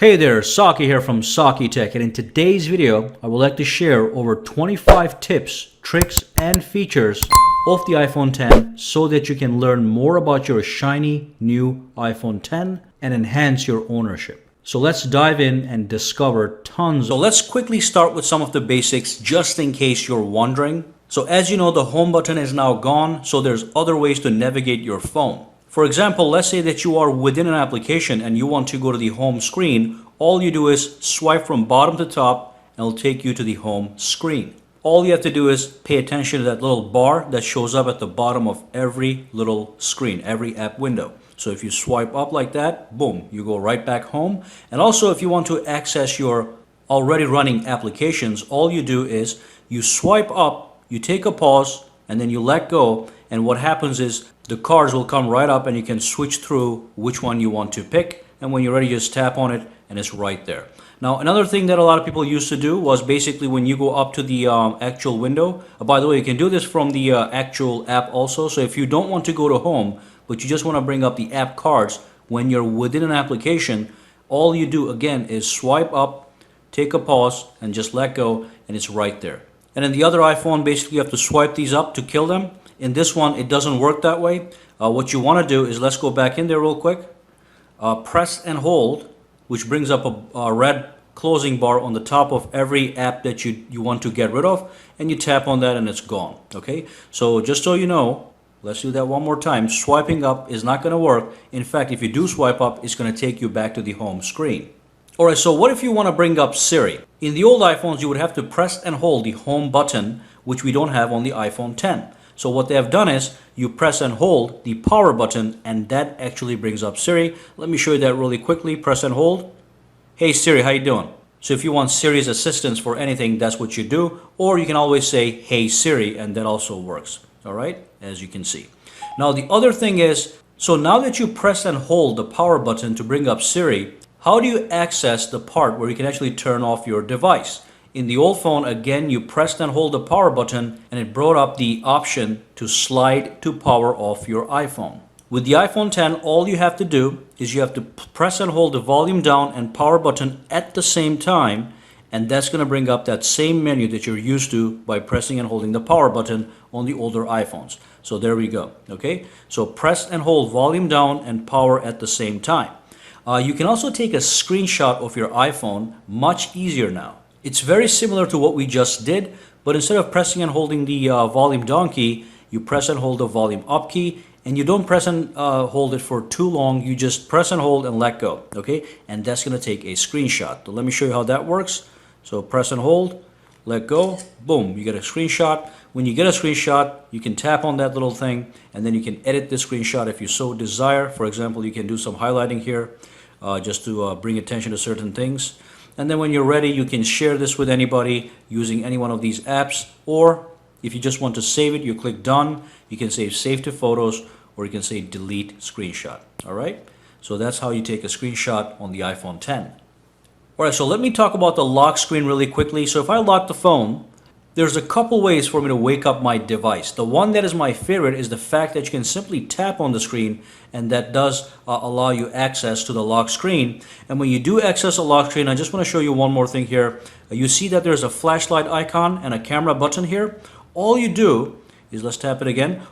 Hey there, Saki here from Saki Tech, and in today's video I would like to share over 25 tips, tricks and features of the iPhone X so that you can learn more about your shiny new iPhone X and enhance your ownership. So let's dive in and discover tons. So let's quickly start with some of the basics just in case you're wondering. So as you know, the home button is now gone, so there's other ways to navigate your phone. For example, let's say that you are within an application and you want to go to the home screen. All you do is swipe from bottom to top and it'll take you to the home screen. All you have to do is pay attention to that little bar that shows up at the bottom of every little screen, every app window. So if you swipe up like that, boom, you go right back home. And also if you want to access your already running applications, all you do is you swipe up, you take a pause, and then you let go. And what happens is the cards will come right up and you can switch through which one you want to pick. And when you're ready, just tap on it and it's right there. Now, another thing that a lot of people used to do was basically when you go up to the actual window. By the way, you can do this from the actual app also. So if you don't want to go to home, but you just want to bring up the app cards, when you're within an application, all you do again is swipe up, take a pause, and just let go, and it's right there. And in the other iPhone, basically you have to swipe these up to kill them. In this one, it doesn't work that way. What you want to do is, let's go back in there real quick. Press and hold, which brings up a red closing bar on the top of every app that you want to get rid of. And you tap on that and it's gone. Okay, so just so you know, let's do that one more time. Swiping up is not going to work. In fact, if you do swipe up, it's going to take you back to the home screen. Alright, so what if you want to bring up Siri? In the old iPhones, you would have to press and hold the home button, which we don't have on the iPhone X. So what they have done is you press and hold the power button and that actually brings up Siri. Let me show you that really quickly. Press and hold. Hey Siri, how you doing? So if you want Siri's assistance for anything, that's what you do. Or you can always say, hey Siri, and that also works. Alright, as you can see. Now the other thing is, so now that you press and hold the power button to bring up Siri, how do you access the part where you can actually turn off your device? In the old phone, again, you pressed and hold the power button and it brought up the option to slide to power off your iPhone. With the iPhone X, all you have to do is you have to press and hold the volume down and power button at the same time, and that's going to bring up that same menu that you're used to by pressing and holding the power button on the older iPhones. So there we go. Okay, so press and hold volume down and power at the same time. You can also take a screenshot of your iPhone much easier now. It's very similar to what we just did, but instead of pressing and holding the volume down key, you press and hold the volume up key, and you don't press and hold it for too long. You just press and hold and let go, okay? And that's going to take a screenshot. So let me show you how that works. So press and hold, let go, boom, you get a screenshot. When you get a screenshot, you can tap on that little thing, and then you can edit the screenshot if you so desire. For example, you can do some highlighting here just to bring attention to certain things. And then when you're ready, you can share this with anybody using any one of these apps. Or if you just want to save it, you click done. You can say save to photos, or you can say delete screenshot. All right. So that's how you take a screenshot on the iPhone X. All right. So let me talk about the lock screen really quickly. So if I lock the phone, there's a couple ways for me to wake up my device. The one that is my favorite is the fact that you can simply tap on the screen, and that does allow you access to the lock screen. And when you do access a lock screen, I just want to show you one more thing here. You see that there's a flashlight icon and a camera button here. All you do is, let's tap it again,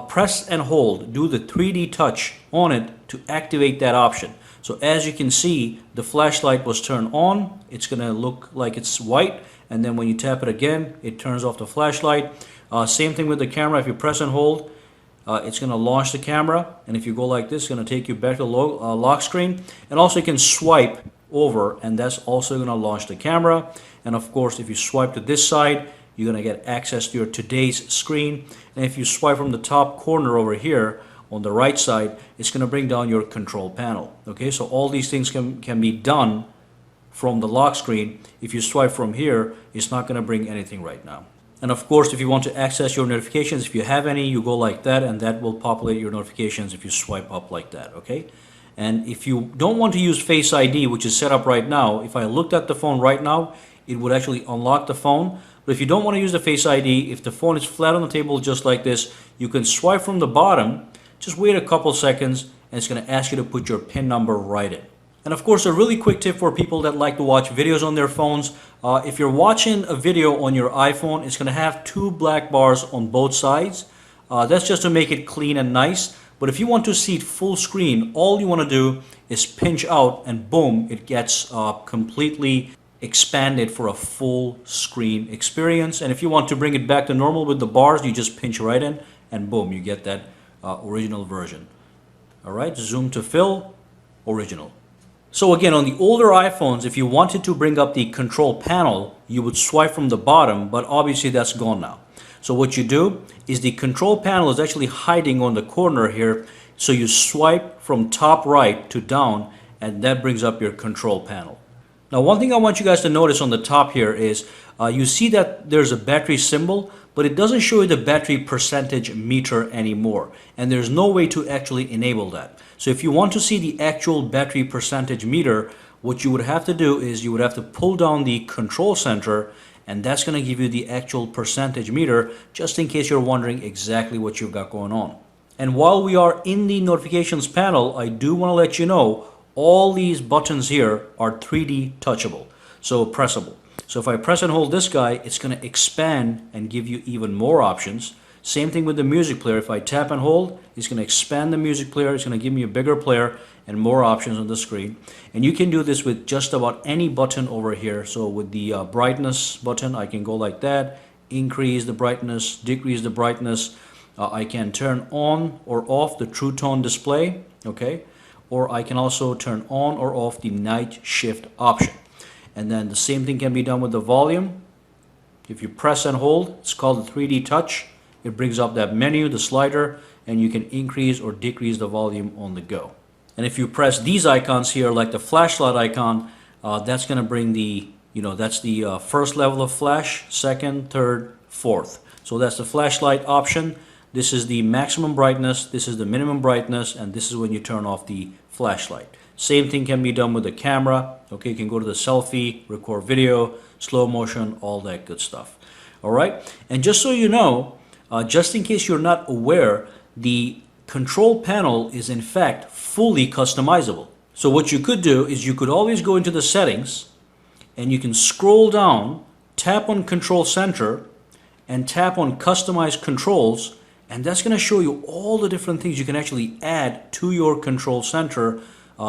press and hold, do the 3D touch on it to activate that option. So as you can see, the flashlight was turned on. It's going to look like it's white. And then when you tap it again, it turns off the flashlight. Same thing with the camera. If you press and hold, it's going to launch the camera. And if you go like this, it's going to take you back to the lock screen. And also you can swipe over, and that's also going to launch the camera. And of course, if you swipe to this side, you're going to get access to your today's screen. And if you swipe from the top corner over here on the right side, it's going to bring down your control panel. Okay, so all these things can be done from the lock screen. If you swipe from here, it's not going to bring anything right now. And of course, if you want to access your notifications, if you have any, you go like that, and that will populate your notifications if you swipe up like that, okay? And if you don't want to use Face ID, which is set up right now, if I looked at the phone right now, it would actually unlock the phone. But if you don't want to use the Face ID, if the phone is flat on the table just like this, you can swipe from the bottom, just wait a couple seconds, and it's going to ask you to put your PIN number right in. And of course, a really quick tip for people that like to watch videos on their phones. If you're watching a video on your iPhone, it's going to have two black bars on both sides. That's just to make it clean and nice. But if you want to see it full screen, all you want to do is pinch out and boom, it gets completely expanded for a full screen experience. And if you want to bring it back to normal with the bars, you just pinch right in and boom, you get that original version. All right, zoom to fill, original. So again, on the older iPhones, if you wanted to bring up the control panel, you would swipe from the bottom, but obviously that's gone now. So what you do is the control panel is actually hiding on the corner here. So you swipe from top right to down, and that brings up your control panel. Now, one thing I want you guys to notice on the top here is you see that there's a battery symbol, but it doesn't show you the battery percentage meter anymore. And there's no way to actually enable that. So if you want to see the actual battery percentage meter, what you would have to do is you would have to pull down the control center, and that's going to give you the actual percentage meter, just in case you're wondering exactly what you've got going on. And while we are in the notifications panel, I do want to let you know all these buttons here are 3D touchable, so pressable. So if I press and hold this guy, it's going to expand and give you even more options. Same thing with the music player. If I tap and hold, it's going to expand the music player. It's going to give me a bigger player and more options on the screen. And you can do this with just about any button over here. So with the brightness button, I can go like that, increase the brightness, decrease the brightness. I can turn on or off the True Tone display, okay? Or I can also turn on or off the night shift option. And then the same thing can be done with the volume. If you press and hold, it's called the 3D touch. It brings up that menu, the slider, and you can increase or decrease the volume on the go. And if you press these icons here, like the flashlight icon, that's going to bring the, that's the first level of flash, second, third, fourth. So that's the flashlight option. This is the maximum brightness, this is the minimum brightness, and this is when you turn off the flashlight. Same thing can be done with the camera. Okay, you can go to the selfie, record video, slow motion, all that good stuff. All right, and just so you know, just in case you're not aware, the control panel is in fact fully customizable. So what you could do is you could always go into the settings and you can scroll down, tap on control center, and tap on customize controls, and that's going to show you all the different things you can actually add to your control center,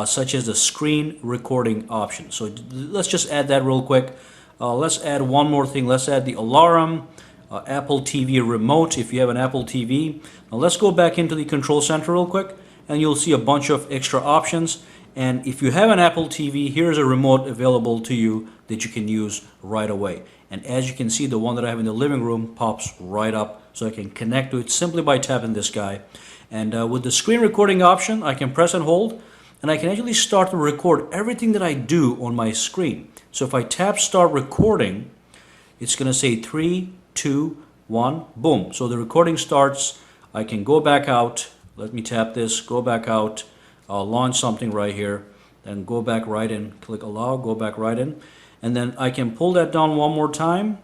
such as the screen recording option. So let's just add that real quick. Let's add one more thing. Let's add the alarm, Apple TV remote if you have an Apple TV. Now let's go back into the control center real quick, and you'll see a bunch of extra options. And if you have an Apple TV, here's a remote available to you that you can use right away. And as you can see, the one that I have in the living room pops right up, so I can connect to it simply by tapping this guy. And with the screen recording option, I can press and hold, and I can actually start to record everything that I do on my screen. So if I tap start recording, it's going to say 3, 2, 1, boom. So the recording starts. I can go back out. Let me tap this, go back out. I'll launch something right here, then go back right in, click allow, go back right in. And then I can pull that down one more time,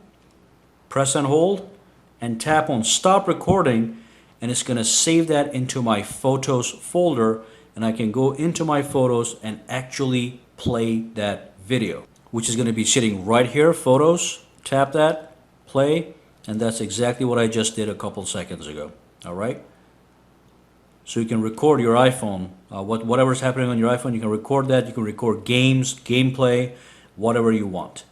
press and hold, and tap on stop recording, and it's going to save that into my photos folder, and I can go into my photos and actually play that video, which is going to be sitting right here, photos, tap that, play, and that's exactly what I just did a couple seconds ago. All right? So you can record your iPhone, whatever's happening on your iPhone, you can record that. You can record games, gameplay, whatever you want.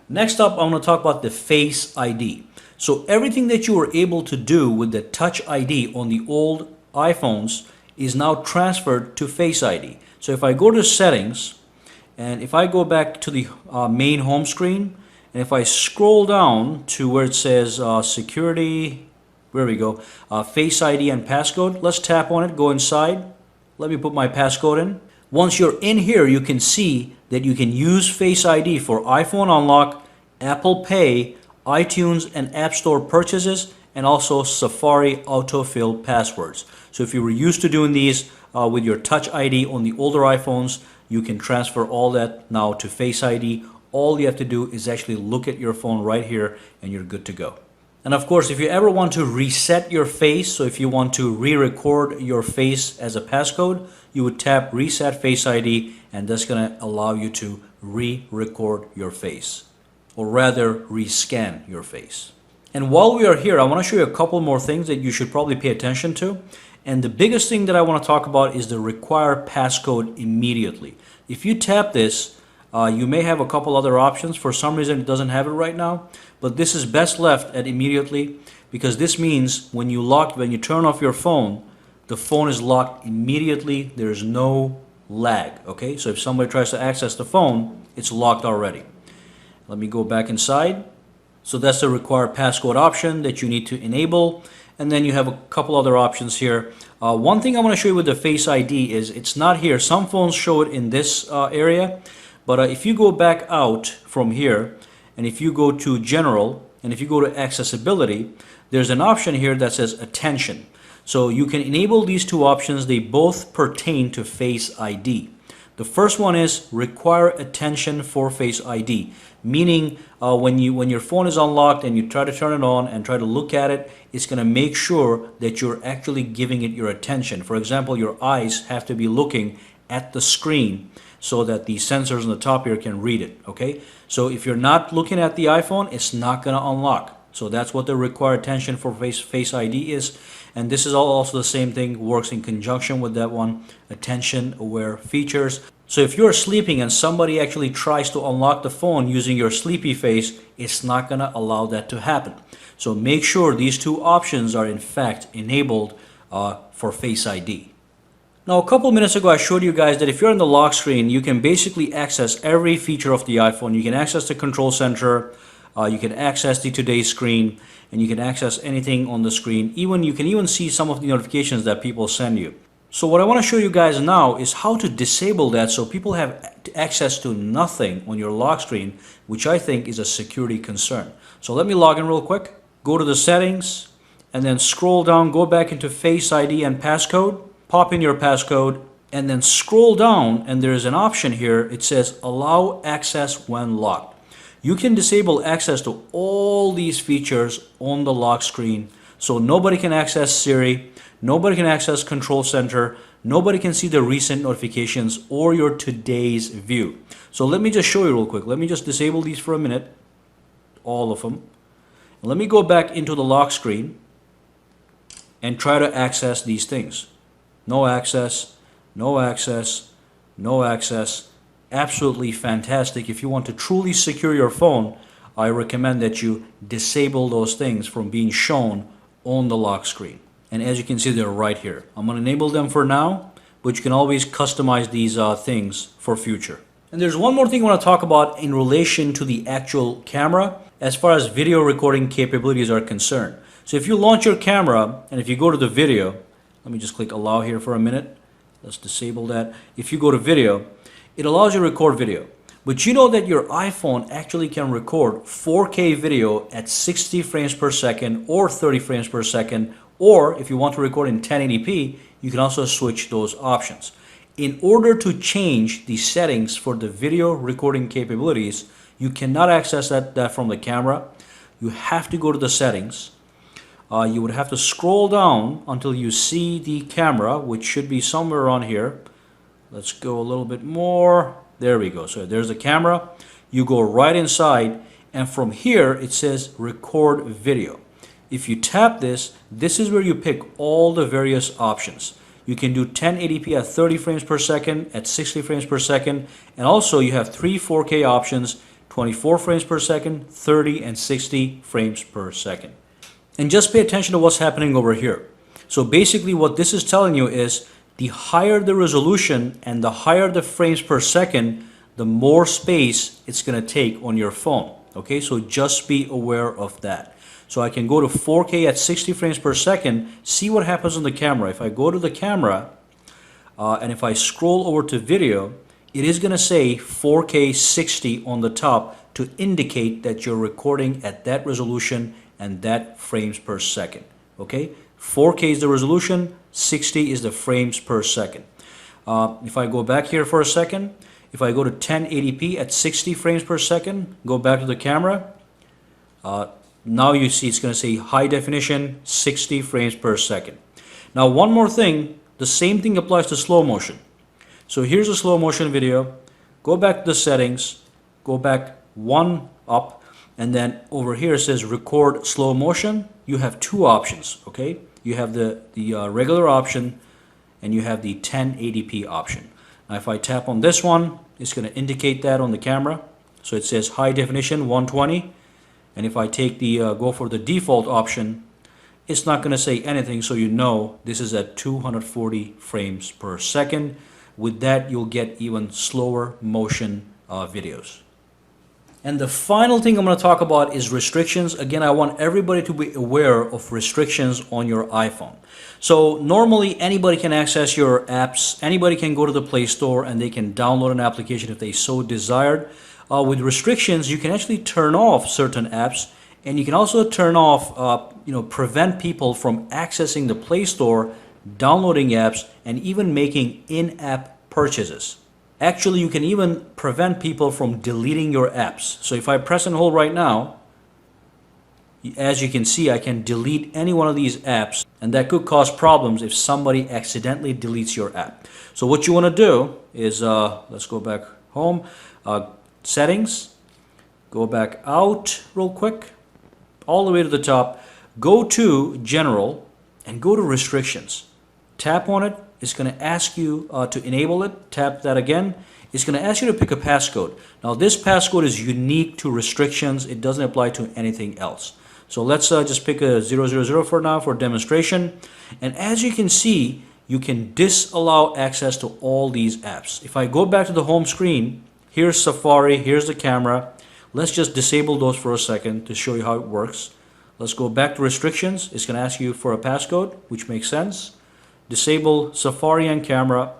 Next up, I'm going to talk about the Face ID. So everything that you were able to do with the Touch ID on the old iPhones is now transferred to Face ID. So if I go to settings, and if I go back to the main home screen, and if I scroll down to where it says security, where we go, Face ID and passcode, let's tap on it, go inside. Let me put my passcode in. Once you're in here, you can see that you can use Face ID for iPhone unlock, Apple Pay, iTunes and App Store purchases, and also Safari autofill passwords. So if you were used to doing these with your Touch ID on the older iPhones, you can transfer all that now to Face ID. All you have to do is actually look at your phone right here, and you're good to go. And of course, if you ever want to reset your face, so if you want to re-record your face as a passcode, you would tap Reset Face ID, and that's going to allow you to re-record your face, or rather rescan your face. And while we are here, I want to show you a couple more things that you should probably pay attention to. And the biggest thing that I want to talk about is the require passcode immediately. If you tap this, you may have a couple other options. For some reason, it doesn't have it right now, but this is best left at immediately, because this means when you turn off your phone, the phone is locked immediately. There's no lag, okay? So if somebody tries to access the phone, it's locked already. Let me go back inside. So that's the required passcode option that you need to enable. And then you have a couple other options here. One thing I want to show you with the Face ID is it's not here. Some phones show it in this area, but if you go back out from here, and if you go to General, and if you go to Accessibility, there's an option here that says Attention. So you can enable these two options. They both pertain to Face ID. The first one is require attention for Face ID, meaning when your phone is unlocked and you try to turn it on and try to look at it, it's going to make sure that you're actually giving it your attention. For example, your eyes have to be looking at the screen so that the sensors on the top here can read it, okay? So if you're not looking at the iPhone, it's not going to unlock. So that's what the require attention for Face ID is. And this is also the same thing, works in conjunction with that one, attention aware features. So if you're sleeping and somebody actually tries to unlock the phone using your sleepy face, it's not going to allow that to happen. So make sure these two options are in fact enabled for Face ID. Now, a couple minutes ago, I showed you guys that if you're in the lock screen, you can basically access every feature of the iPhone. You can access the control center, you can access the today's screen, and you can access anything on the screen. You can even see some of the notifications that people send you. So what I want to show you guys now is how to disable that so people have access to nothing on your lock screen, which I think is a security concern. So let me log in real quick. Go to the settings, and then scroll down, go back into Face ID and passcode. Pop in your passcode, and then scroll down, and there's an option here. It says allow access when locked. You can disable access to all these features on the lock screen, so nobody can access Siri, nobody can access Control Center, nobody can see the recent notifications or your today's view. So let me just show you real quick. Let me just disable these for a minute, all of them. Let me go back into the lock screen and try to access these things. No access, no access, no access. Absolutely fantastic. If you want to truly secure your phone, I recommend that you disable those things from being shown on the lock screen. And as you can see, they're right here. I'm going to enable them for now, but you can always customize these things for future. And there's one more thing I want to talk about in relation to the actual camera as far as video recording capabilities are concerned. So if you launch your camera, and if you go to the video, let me just click allow here for a minute. Let's disable that. If you go to video, it allows you to record video. But you know that your iPhone actually can record 4K video at 60 frames per second or 30 frames per second. Or if you want to record in 1080p, you can also switch those options. In order to change the settings for the video recording capabilities, you cannot access that from the camera. You have to go to the settings. You would have to scroll down until you see the camera, which should be somewhere around here. Let's go a little bit more. There we go. So there's the camera. You go right inside, and from here it says record video. If you tap this, this is where you pick all the various options. You can do 1080p at 30 frames per second, at 60 frames per second, and also you have 3 4K options, 24 frames per second, 30 and 60 frames per second. And just pay attention to what's happening over here. So basically what this is telling you is the higher the resolution and the higher the frames per second, the more space it's going to take on your phone. Okay, so just be aware of that. So I can go to 4K at 60 frames per second, see what happens on the camera. If I go to the camera and if I scroll over to video, it is going to say 4K 60 on the top to indicate that you're recording at that resolution and that frames per second. Okay, 4K is the resolution, 60 is the frames per second. If I go back here for a second, if I go to 1080p at 60 frames per second, go back to the camera, now you see it's going to say high definition, 60 frames per second. Now one more thing, the same thing applies to slow motion. So here's a slow motion video. Go back to the settings, go back one up, and then over here it says record slow motion. You have two options, okay? You have the regular option and you have the 1080p option. Now if I tap on this one, it's going to indicate that on the camera. So it says high definition 120, and if I take the go for the default option, it's not going to say anything, so you know this is at 240 frames per second. With that, you'll get even slower motion videos. And the final thing I'm going to talk about is restrictions. Again, I want everybody to be aware of restrictions on your iPhone. So normally anybody can access your apps. Anybody can go to the Play Store and they can download an application if they so desired. With restrictions, you can actually turn off certain apps, and you can also turn off, prevent people from accessing the Play Store, downloading apps, and even making in-app purchases. Actually, you can even prevent people from deleting your apps. So if I press and hold right now, as you can see, I can delete any one of these apps, and that could cause problems if somebody accidentally deletes your app. So what you want to do is, let's go back home, settings, go back out real quick, all the way to the top, go to general and go to restrictions. Tap on it. It's going to ask you to enable it. Tap that again. It's going to ask you to pick a passcode. Now this passcode is unique to restrictions. It doesn't apply to anything else. So let's just pick a 000 for now for demonstration. And as you can see, you can disallow access to all these apps. If I go back to the home screen, here's Safari, here's the camera. Let's just disable those for a second to show you how it works. Let's go back to restrictions. It's going to ask you for a passcode, which makes sense. Disable Safari and camera,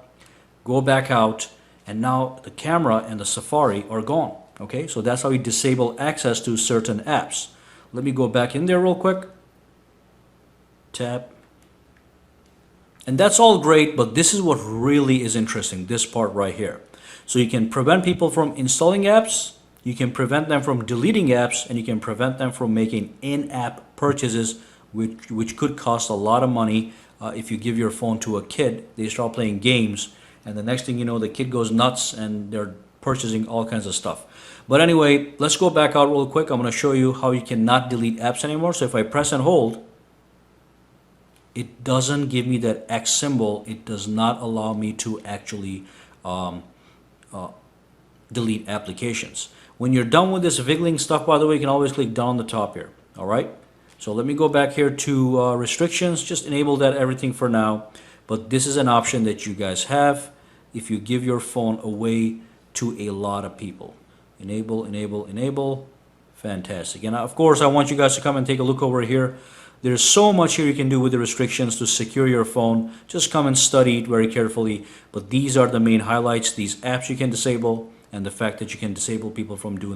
go back out, and now the camera and the Safari are gone. Okay, so that's how you disable access to certain apps. Let me go back in there real quick. Tap. And that's all great, but this is what really is interesting, this part right here. So you can prevent people from installing apps, you can prevent them from deleting apps, and you can prevent them from making in-app purchases, which could cost a lot of money. If you give your phone to a kid, they start playing games, and the next thing you know, the kid goes nuts and they're purchasing all kinds of stuff. But anyway, let's go back out real quick. I'm going to show you how you cannot delete apps anymore. So if I press and hold, it doesn't give me that X symbol. It does not allow me to actually delete applications. When you're done with this wiggling stuff, by the way, you can always click down the top here. All right. So let me go back here to restrictions. Just enable that everything for now. But this is an option that you guys have if you give your phone away to a lot of people. Enable, enable, enable. Fantastic. And of course, I want you guys to come and take a look over here. There's so much here you can do with the restrictions to secure your phone. Just come and study it very carefully. But these are the main highlights. These apps you can disable, and the fact that you can disable people from doing